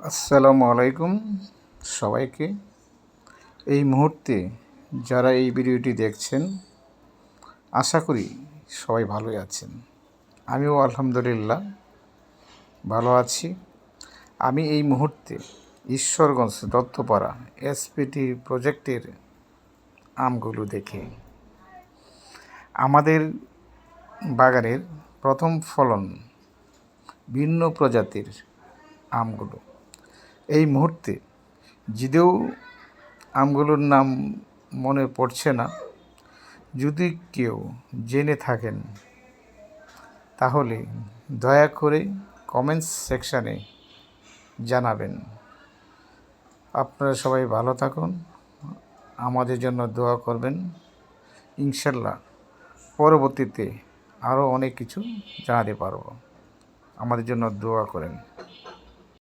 আসসালামু আলাইকুম সবাইকে। এই মুহূর্তে যারা এই ভিডিওটি দেখছেন, আশা করি সবাই ভালোই আছেন। আমিও আলহামদুলিল্লাহ ভালো আছি। আমি এই মুহূর্তে ঈশ্বরগঞ্জ দত্তপাড়া এসপিটি প্রজেক্টের আমগুলো দেখে আমাদের বাগানের প্রথম ফলন ভিন্ন প্রজাতির আমগুলো। এই মুহূর্তে যদিও আমগুলোর নাম মনে পড়ছে না, যদি কেউ জেনে থাকেন তাহলে দয়া করে কমেন্টস সেকশানে জানাবেন। আপনারা সবাই ভালো থাকুন, আমাদের জন্য দোয়া করবেন। ইনশাল্লাহ পরবর্তীতে আরও অনেক কিছু জানাতে পারব। আমাদের জন্য দোয়া করেন।